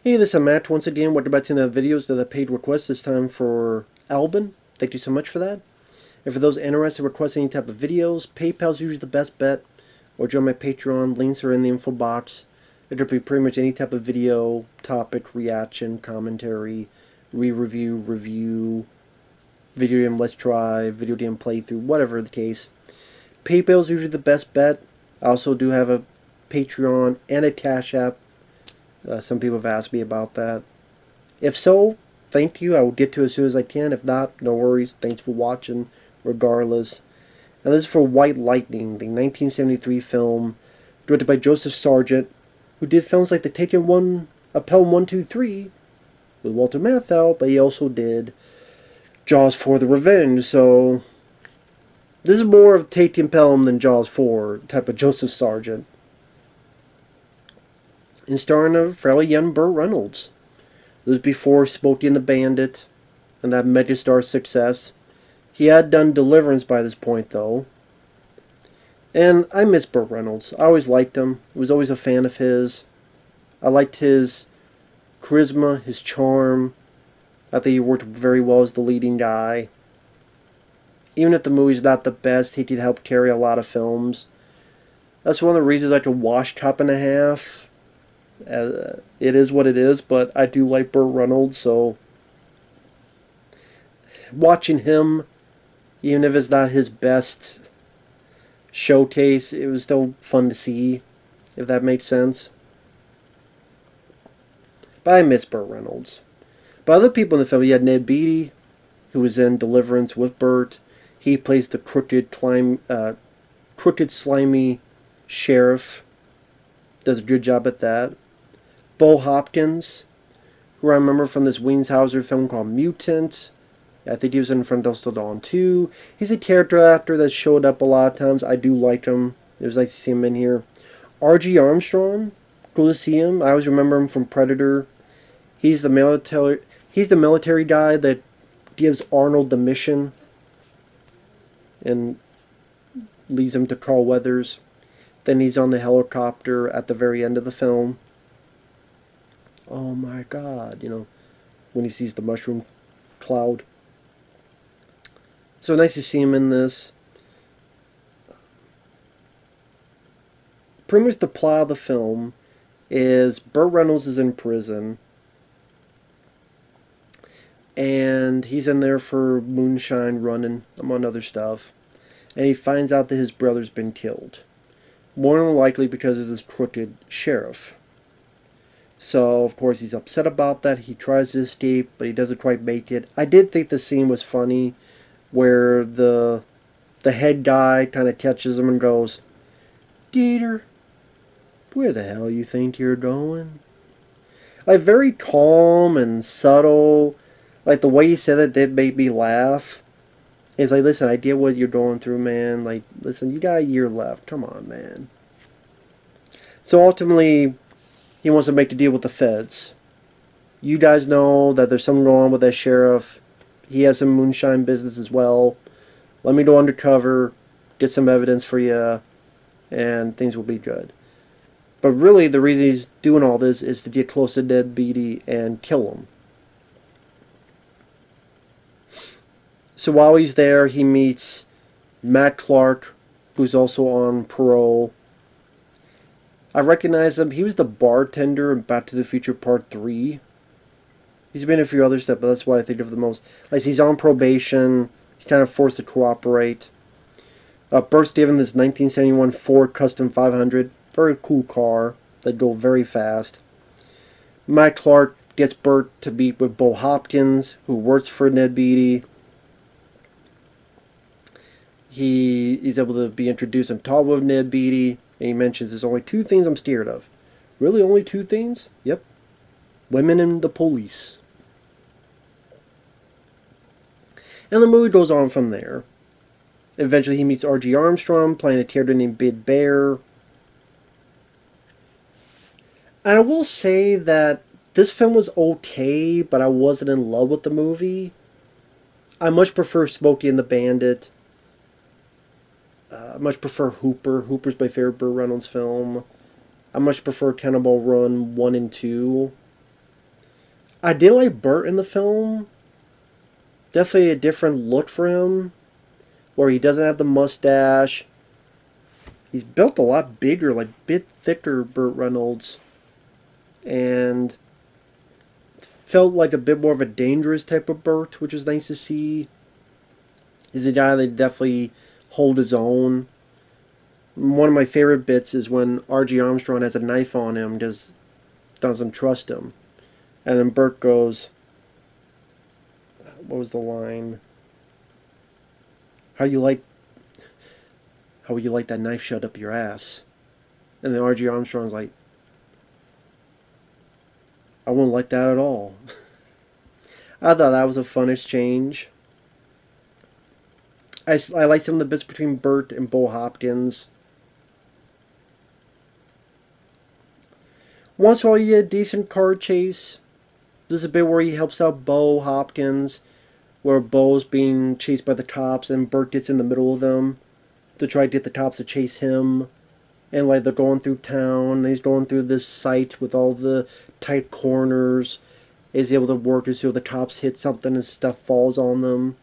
Hey, this is Matt once again. Welcome back to the videos of the paid request, this time for Alban. Thank you so much for that. And for those interested in requesting any type of videos, PayPal's usually the best bet. Or join my Patreon. Links are in the info box. It'll be pretty much any type of video, topic, reaction, commentary, re-review, review, video game let's try, video game playthrough, whatever the case. PayPal's usually the best bet. I also do have a Patreon and a CashApp. Some people have asked me about that. If so, thank you. I will get to it as soon as I can. If not, no worries. Thanks for watching, regardless. And this is for White Lightning, the 1973 film, directed by Joseph Sargent, who did films like The Taken One, Pelham 123, with Walter Matthau, but he also did Jaws 4: The Revenge, so this is more of Taken Pelham than Jaws 4 type of Joseph Sargent. And starring a fairly young Burt Reynolds. This was before Smokey and the Bandit and that megastar success. He had done Deliverance by this point, though. And I miss Burt Reynolds. I always liked him. I was always a fan of his. I liked his charisma, his charm. I think he worked very well as the leading guy. Even if the movie's not the best, he did help carry a lot of films. That's one of the reasons I could watch Cop and a Half. It is what it is, but I do like Burt Reynolds, so watching him, even if it's not his best showcase, it was still fun to see, if that makes sense. But I miss Burt Reynolds. But other people in the film, you had Ned Beatty, who was in Deliverance with Burt. He plays the crooked, slimy sheriff. Does a good job at that. Bo Hopkins, who I remember from this Wienshauser film called Mutant. I think he was in From Dusk Till Dawn 2. He's a character actor that showed up a lot of times. I do like him. It was nice to see him in here. R.G. Armstrong, cool to see him. I always remember him from Predator. He's the military guy that gives Arnold the mission and leads him to Carl Weathers. Then he's on the helicopter at the very end of the film. Oh my God, when he sees the mushroom cloud. So nice to see him in this. Pretty much the plot of the film is Burt Reynolds is in prison. And he's in there for moonshine running, among other stuff. And he finds out that his brother's been killed. More than likely because of this crooked sheriff. So, of course, he's upset about that. He tries to escape, but he doesn't quite make it. I did think the scene was funny where the head guy kind of catches him and goes, "Dieter, where the hell you think you're going?" Like, very calm and subtle. Like, the way he said it did make me laugh. It's like, listen, I get what you're going through, man. Like, listen, you got a year left. Come on, man. So ultimately, he wants to make a deal with the feds. You guys know that there's something going on with that sheriff. He has some moonshine business as well. Let me go undercover, get some evidence for you, and things will be good. But really, the reason he's doing all this is to get close to Ned Beatty and kill him. So while he's there, he meets Matt Clark, who's also on parole. I recognize him. He was the bartender in Back to the Future Part 3. He's been in a few other stuff, but that's what I think of the most. Like, he's on probation. He's kind of forced to cooperate. Burt's given this 1971 Ford Custom 500. Very cool car that go very fast. Matt Clark gets Burt to meet with Bo Hopkins, who works for Ned Beatty. He's able to be introduced and talk with Ned Beatty. And he mentions there's only two things I'm scared of. Really, only two things? Yep. Women and the police. And the movie goes on from there. Eventually he meets R.G. Armstrong, playing a character named Big Bear. And I will say that this film was okay, but I wasn't in love with the movie. I much prefer Smokey and the Bandit. I much prefer Hooper. Hooper's my favorite Burt Reynolds film. I much prefer Cannonball Run 1 and 2. I did like Bert in the film. Definitely a different look for him, where he doesn't have the mustache. He's built a lot bigger, like a bit thicker Burt Reynolds, and felt like a bit more of a dangerous type of Burt, which was nice to see. He's a guy that definitely hold his own. One of my favorite bits is when R.G. Armstrong has a knife on him, just doesn't trust him, and then Burt goes, "What was the line? How you like? How would you like that knife shoved up your ass?" And then R.G. Armstrong's like, "I wouldn't like that at all." I thought that was a fun exchange. I like some of the bits between Burt and Bo Hopkins. Once in a while you get a decent car chase. There's a bit where he helps out Bo Hopkins, where Bo's being chased by the cops and Burt gets in the middle of them to try to get the cops to chase him. And like they're going through town, and he's going through this site with all the tight corners. He's able to work to see if the cops hit something and stuff falls on them.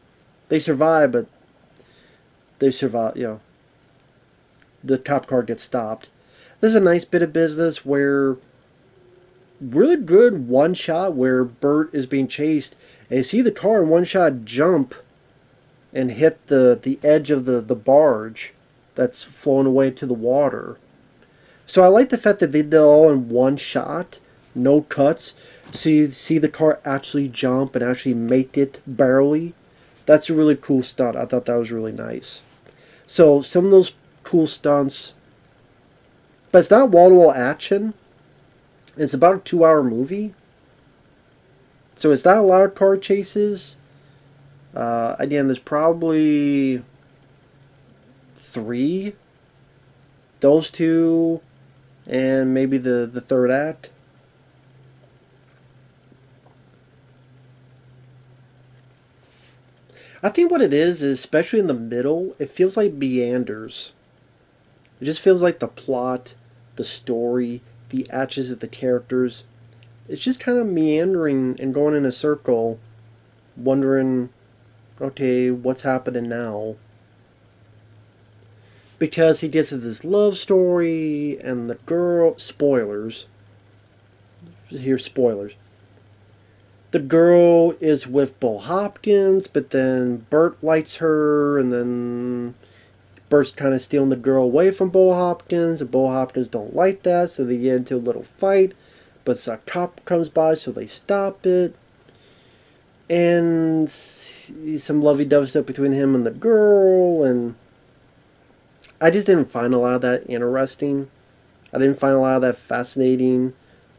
They survive, but the cop car gets stopped. This is a nice bit of business where really good one shot where Burt is being chased and you see the car in one shot jump and hit the edge of the barge that's flowing away to the water. So I like the fact that they did it all in one shot, no cuts. So you see the car actually jump and actually make it barely. That's a really cool stunt. I thought that was really nice. So some of those cool stunts, but it's not wall-to-wall action. It's about a 2-hour movie. So it's not a lot of car chases. Again, there's probably 3. Those 2, and maybe the third act. I think what it is especially in the middle, it feels like meanders. It just feels like the plot, the story, the actions of the characters. It's just kind of meandering and going in a circle, wondering, okay, what's happening now? Because he gets to this love story, and the girl... Spoilers. Here's spoilers. The girl is with Bo Hopkins, but then Burt likes her, and then Burt's kind of stealing the girl away from Bo Hopkins, and Bo Hopkins don't like that, so they get into a little fight, but a cop comes by, so they stop it, and some lovey-dovey stuff between him and the girl, and I just didn't find a lot of that interesting. I didn't find a lot of that fascinating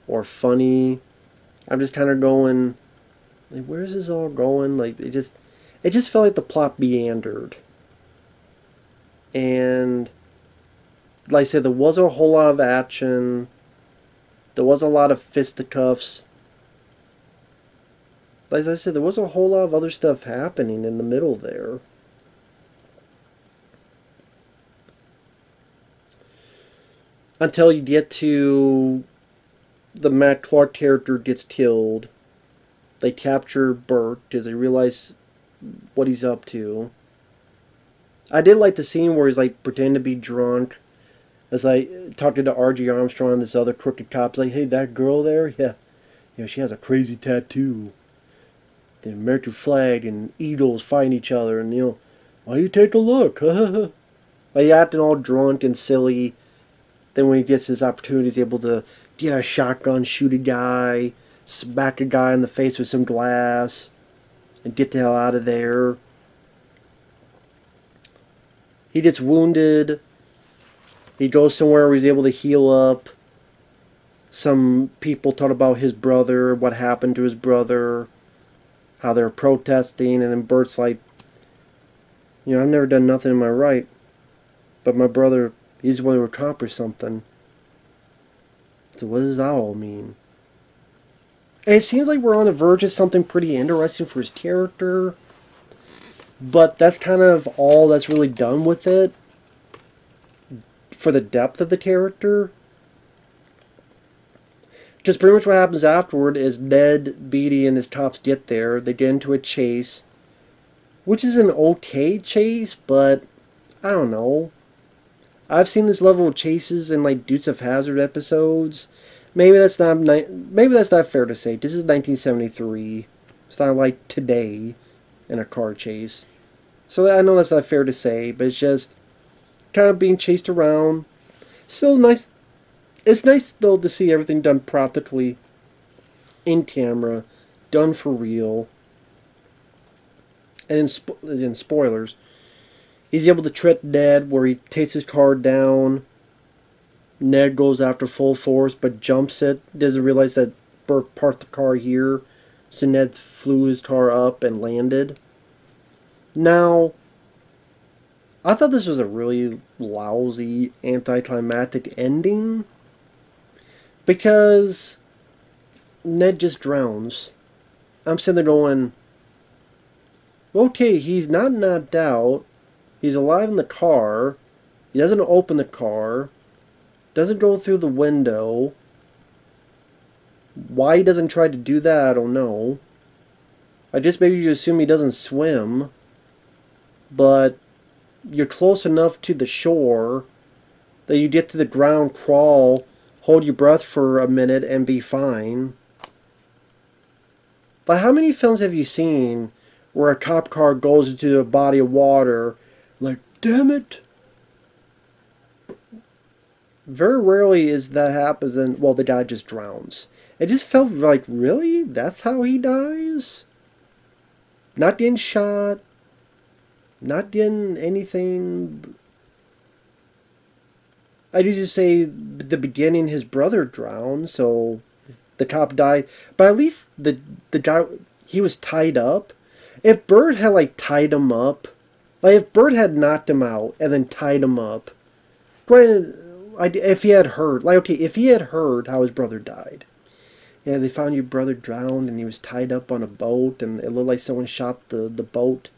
or funny. I'm just kind of going, like, where is this all going? Like, it just felt like the plot meandered. And like I said, there wasn't a whole lot of action. There was a lot of fisticuffs. Like I said, there was a whole lot of other stuff happening in the middle there. Until you get to the Matt Clark character gets killed. They capture Burt because they realize what he's up to. I did like the scene where he's like pretending to be drunk. As I talking to R.G. Armstrong and this other crooked cop's like, hey, that girl there? Yeah, she has a crazy tattoo. The American flag and eagles fighting each other, and why you take a look? Like acting all drunk and silly. Then when he gets his opportunity, he's able to get a shotgun, shoot a guy, smack a guy in the face with some glass, and get the hell out of there. He gets wounded. He goes somewhere where he's able to heal up. Some people talk about his brother, what happened to his brother, how they're protesting, and then Bert's like, I've never done nothing in my right, but my brother, he's the one who accomplished something. So what does that all mean? And it seems like we're on the verge of something pretty interesting for his character, but that's kind of all that's really done with it for the depth of the character. Because pretty much what happens afterward is Ned, Beatty, and his tops get there. They get into a chase, which is an okay chase, but I don't know. I've seen this level of chases in like Dukes of Hazzard episodes. Maybe that's not fair to say. This is 1973. It's not like today in a car chase. So I know that's not fair to say, but it's just kind of being chased around. Still nice. It's nice though to see everything done practically in camera, done for real. And in spoilers, he's able to trick Ned where he takes his car down. Ned goes after full force but jumps it. Doesn't realize that Bert parked the car here. So Ned flew his car up and landed. Now, I thought this was a really lousy, anticlimactic ending. Because Ned just drowns. I'm sitting there going, okay, he's not knocked out. He's alive in the car. He doesn't open the car. Doesn't go through the window. Why he doesn't try to do that, I don't know. I just maybe you assume he doesn't swim. But you're close enough to the shore that you get to the ground, crawl, hold your breath for a minute, and be fine. But how many films have you seen where a cop car goes into a body of water, like, damn it? Very rarely is that happens, and well, the guy just drowns. It just felt like, really? That's how he dies? Not getting shot, not getting anything. I usually say the beginning his brother drowned, so the cop died. But at least the guy, he was tied up. If Bert had like tied him up, like if Bert had knocked him out and then tied him up, granted, if he had heard, like okay, if he had heard how his brother died, yeah, they found your brother drowned and he was tied up on a boat and it looked like someone shot the boat.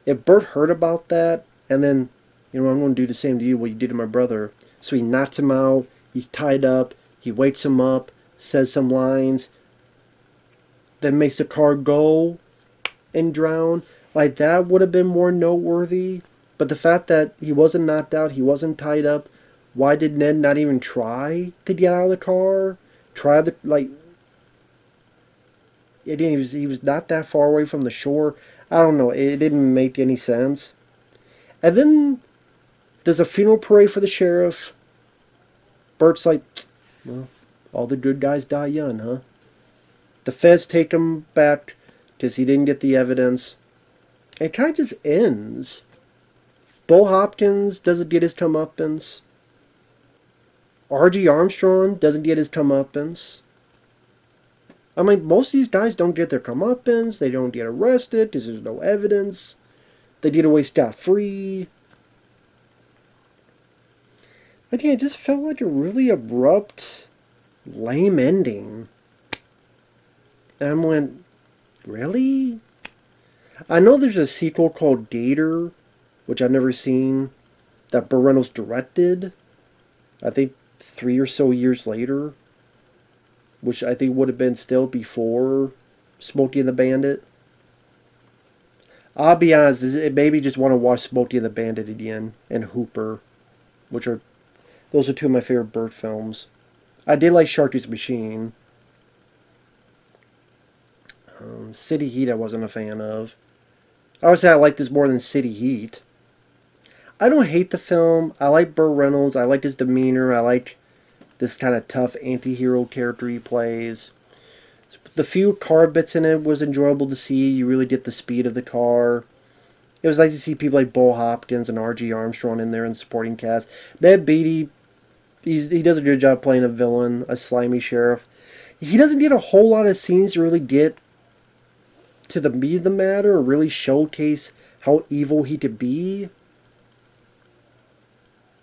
If Bert heard about that and then, you know, I'm going to do the same to you, what you did to my brother. So he knocks him out, he's tied up, he wakes him up, says some lines, then makes the car go and drown. Like that would have been more noteworthy. But the fact that he wasn't knocked out, he wasn't tied up, why did Ned not even try to get out of the car? He was not that far away from the shore. I don't know, it didn't make any sense. And then there's a funeral parade for the sheriff. Bert's like, well, all the good guys die young, huh? The feds take him back because he didn't get the evidence. It kind of just ends. Bo Hopkins doesn't get his comeuppance. R.G. Armstrong doesn't get his comeuppance. I mean, most of these guys don't get their comeuppance. They don't get arrested because there's no evidence. They get away scot-free. Again, it just felt like a really abrupt, lame ending. And I went, really? I know there's a sequel called Gator, which I've never seen, that Burt Reynolds directed. I think 3 or so years later, which I think would have been still before Smokey and the Bandit. I'll be honest, it made me just want to watch Smokey and the Bandit again and Hooper, those are two of my favorite Burt films. I did like Sharky's Machine. City Heat I wasn't a fan of. I would say I like this more than City Heat. I don't hate the film. I like Burt Reynolds. I like his demeanor. I like this kind of tough anti-hero character he plays. The few car bits in it was enjoyable to see. You really get the speed of the car. It was nice to see people like Bo Hopkins and R.G. Armstrong in there in the supporting cast. Ned Beatty, he does a good job playing a villain, a slimy sheriff. He doesn't get a whole lot of scenes to really get to the meat of the matter or really showcase how evil he could be.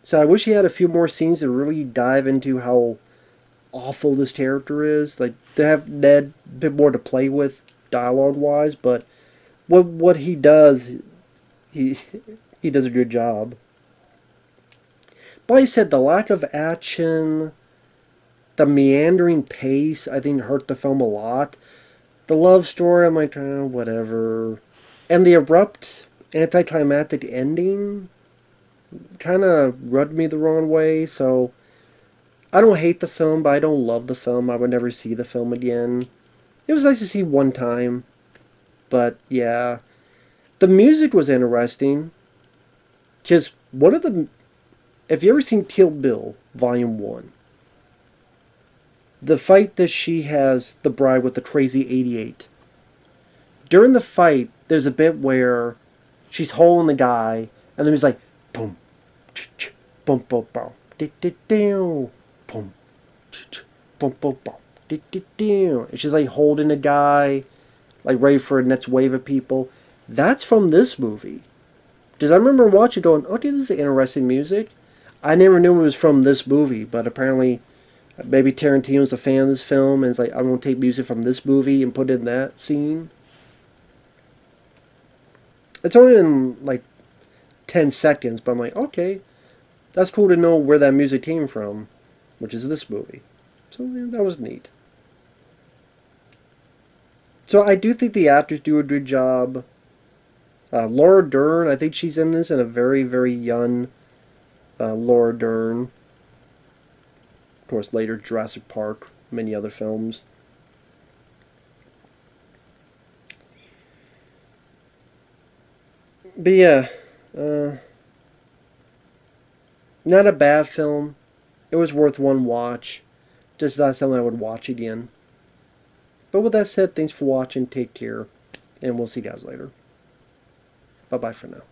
So I wish he had a few more scenes to really dive into how awful this character is. Like, to have Ned a bit more to play with dialogue-wise, but what he does, he does a good job. But like I said, the lack of action, the meandering pace, I think, hurt the film a lot. The love story, I'm like, whatever. And the abrupt, anticlimactic ending kind of rubbed me the wrong way, so I don't hate the film, but I don't love the film. I would never see the film again. It was nice to see one time, but yeah. The music was interesting. Just one of the... Have you ever seen Kill Bill, Volume 1? The fight that she has, the bride with the crazy 88. During the fight, there's a bit where she's holding the guy, and then he's like, boom, boom, boom, boom, boom, boom, boom, boom, boom, and she's like holding the guy, like ready for a next wave of people. That's from this movie. Because I remember watching going, okay, this is interesting music. I never knew it was from this movie, but apparently maybe Tarantino's a fan of this film, and it's like, I'm going to take music from this movie and put it in that scene. It's only in like 10 seconds, but I'm like, okay, that's cool to know where that music came from, which is this movie. So yeah, that was neat. So I do think the actors do a good job. Laura Dern, I think she's in this, and a very, very young Laura Dern. Of course, later Jurassic Park, many other films. But yeah, not a bad film. It was worth one watch. Just not something I would watch again. But with that said, thanks for watching. Take care. And we'll see you guys later. Bye-bye for now.